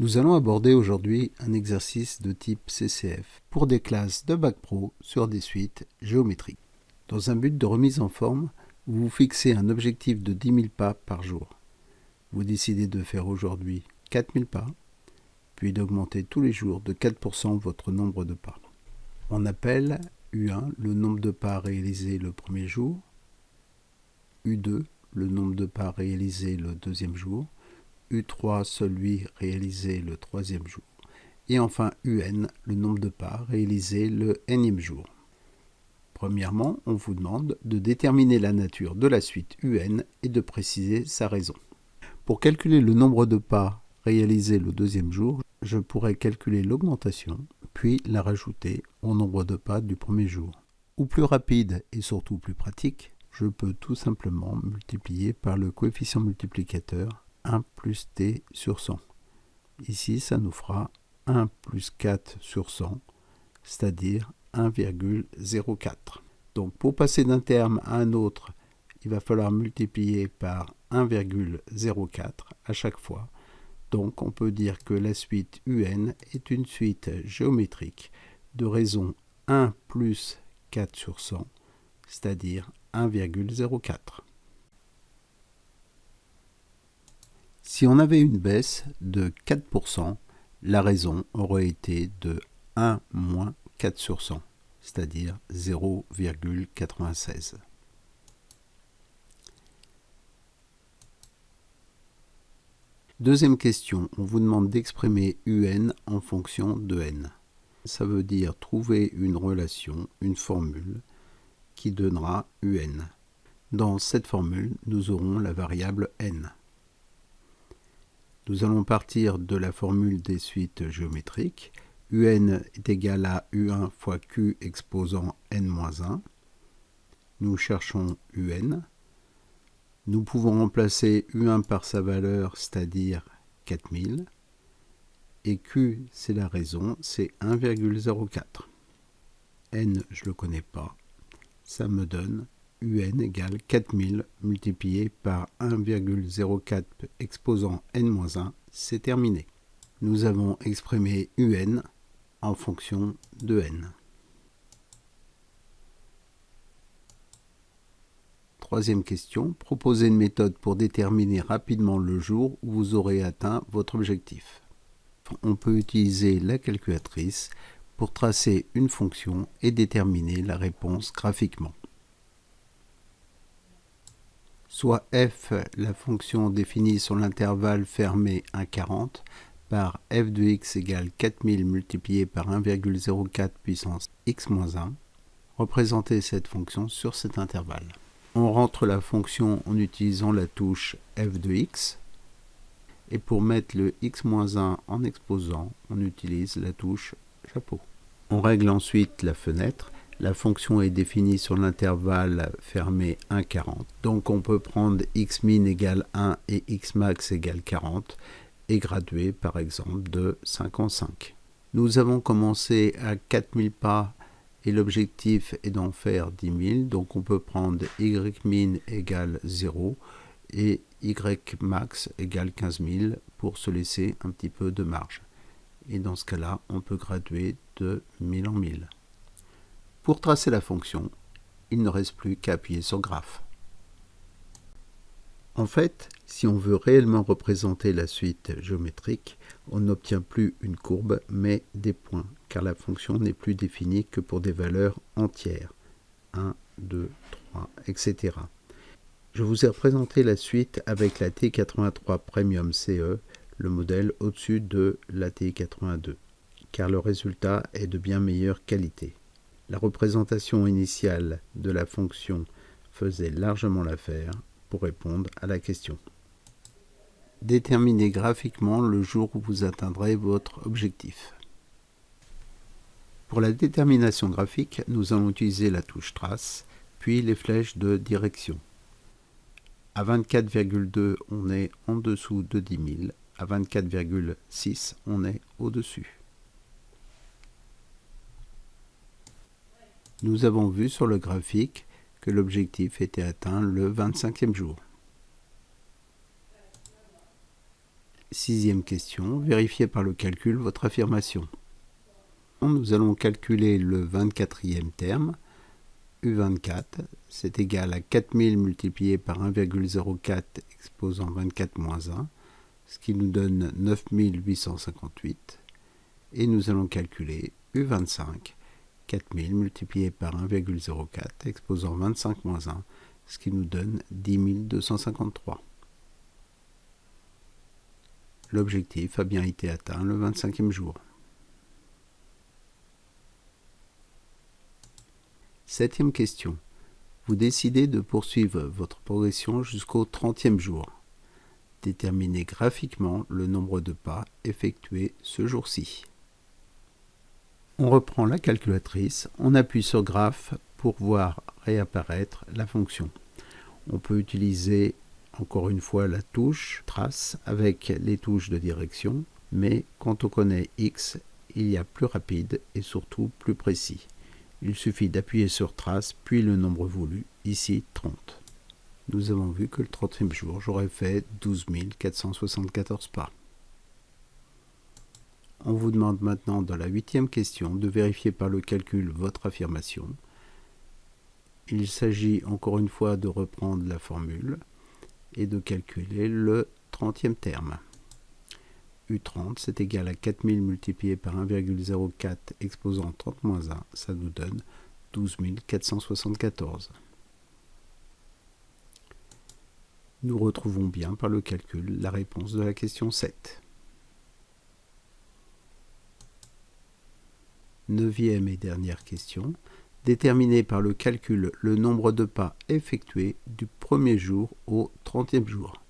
Nous allons aborder aujourd'hui un exercice de type CCF pour des classes de Bac Pro sur des suites géométriques. Dans un but de remise en forme, vous vous fixez un objectif de 10 000 pas par jour. Vous décidez de faire aujourd'hui 4 000 pas, puis d'augmenter tous les jours de 4% votre nombre de pas. On appelle U1 le nombre de pas réalisés le premier jour, U2 le nombre de pas réalisés le deuxième jour, U3 celui réalisé le troisième jour, et enfin UN le nombre de pas réalisés le nème jour. Premièrement, on vous demande de déterminer la nature de la suite UN et de préciser sa raison. Pour calculer le nombre de pas réalisés le deuxième jour, je pourrais calculer l'augmentation, puis la rajouter au nombre de pas du premier jour. Ou plus rapide et surtout plus pratique, je peux tout simplement multiplier par le coefficient multiplicateur 1 plus t sur 100. Ici, ça nous fera 1 plus 4 sur 100, c'est-à-dire 1,04. Donc pour passer d'un terme à un autre, il va falloir multiplier par 1,04 à chaque fois. Donc on peut dire que la suite UN est une suite géométrique de raison 1 plus 4 sur 100, c'est-à-dire 1,04. Si on avait une baisse de 4%, la raison aurait été de 1 moins 4 sur 100, c'est-à-dire 0,96. Deuxième question, on vous demande d'exprimer UN en fonction de n. Ça veut dire trouver une relation, une formule, qui donnera UN. Dans cette formule, nous aurons la variable n. Nous allons partir de la formule des suites géométriques. UN est égal à U1 fois Q exposant n-1. Nous cherchons UN. Nous pouvons remplacer U1 par sa valeur, c'est-à-dire 4000. Et Q, c'est la raison, c'est 1,04. N, je ne le connais pas. Ça me donne UN égale 4000 multiplié par 1,04 exposant n-1, c'est terminé. Nous avons exprimé UN en fonction de n. Troisième question, proposez une méthode pour déterminer rapidement le jour où vous aurez atteint votre objectif. On peut utiliser la calculatrice pour tracer une fonction et déterminer la réponse graphiquement. Soit f, la fonction définie sur l'intervalle fermé 1,40, par f de x égale 4000 multiplié par 1,04 puissance x-1, représentez cette fonction sur cet intervalle. On rentre la fonction en utilisant la touche f de x, et pour mettre le x-1 en exposant, on utilise la touche chapeau. On règle ensuite la fenêtre. La fonction est définie sur l'intervalle fermé 1,40. Donc on peut prendre x-min égale 1 et x-max égale 40 et graduer par exemple de 5 en 5. Nous avons commencé à 4000 pas et l'objectif est d'en faire 10 000. Donc on peut prendre y-min égale 0 et y-max égale 15 000 pour se laisser un petit peu de marge. Et dans ce cas-là, on peut graduer de 1000 en 1000. Pour tracer la fonction, il ne reste plus qu'à appuyer sur Graphe. En fait, si on veut réellement représenter la suite géométrique, on n'obtient plus une courbe, mais des points, car la fonction n'est plus définie que pour des valeurs entières, 1, 2, 3, etc. Je vous ai représenté la suite avec la TI-83 Premium CE, le modèle au-dessus de la TI-82, car le résultat est de bien meilleure qualité. La représentation initiale de la fonction faisait largement l'affaire pour répondre à la question. Déterminez graphiquement le jour où vous atteindrez votre objectif. Pour la détermination graphique, nous allons utiliser la touche Trace, puis les flèches de direction. À 24,2, on est en dessous de 10 000. À 24,6, on est au-dessus. Nous avons vu sur le graphique que l'objectif était atteint le 25e jour. Sixième question, vérifiez par le calcul votre affirmation. Nous allons calculer le 24e terme. U24, c'est égal à 4000 multiplié par 1,04 exposant 24 moins 1, ce qui nous donne 9858. Et nous allons calculer U25, 4000 multiplié par 1,04 exposant 25 moins 1, ce qui nous donne 10253. L'objectif a bien été atteint le 25e jour. Septième question. Vous décidez de poursuivre votre progression jusqu'au 30e jour. Déterminez graphiquement le nombre de pas effectués ce jour-ci. On reprend la calculatrice, on appuie sur Graphe pour voir réapparaître la fonction. On peut utiliser encore une fois la touche Trace avec les touches de direction, mais quand on connaît X, il y a plus rapide et surtout plus précis. Il suffit d'appuyer sur Trace, puis le nombre voulu, ici 30. Nous avons vu que le 30e jour, j'aurais fait 12 474 pas. On vous demande maintenant dans la 8e question de vérifier par le calcul votre affirmation. Il s'agit encore une fois de reprendre la formule et de calculer le 30e terme. U30, c'est égal à 4000 multiplié par 1,04 exposant 30 moins 1, ça nous donne 12 474. Nous retrouvons bien par le calcul la réponse de la question 7. 9e et dernière question. Déterminez par le calcul le nombre de pas effectués du premier jour au 30e jour.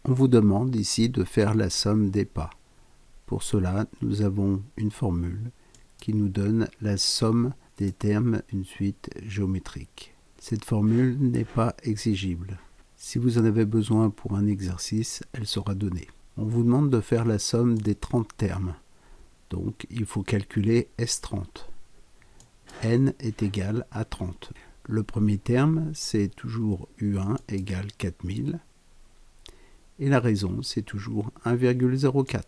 On vous demande ici de faire la somme des pas. Pour cela, nous avons une formule qui nous donne la somme des termes d'une suite géométrique. Cette formule n'est pas exigible. Si vous en avez besoin pour un exercice, elle sera donnée. On vous demande de faire la somme des 30 termes. Donc, il faut calculer S30. N est égal à 30. Le premier terme, c'est toujours U1 égale 4000. Et la raison, c'est toujours 1,04.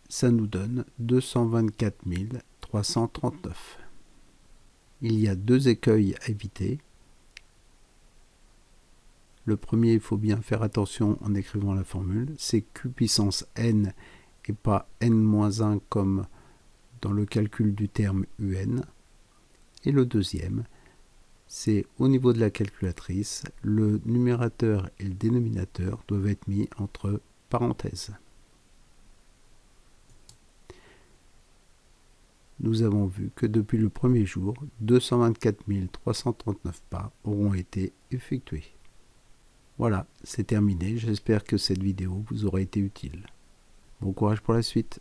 Ça nous donne 224 339. Il y a deux écueils à éviter. Le premier, il faut bien faire attention en écrivant la formule, c'est Q puissance n et pas n-1 comme dans le calcul du terme UN. Et le deuxième, c'est au niveau de la calculatrice, le numérateur et le dénominateur doivent être mis entre parenthèses. Nous avons vu que depuis le premier jour, 224 339 pas auront été effectués. Voilà, c'est terminé. J'espère que cette vidéo vous aura été utile. Bon courage pour la suite.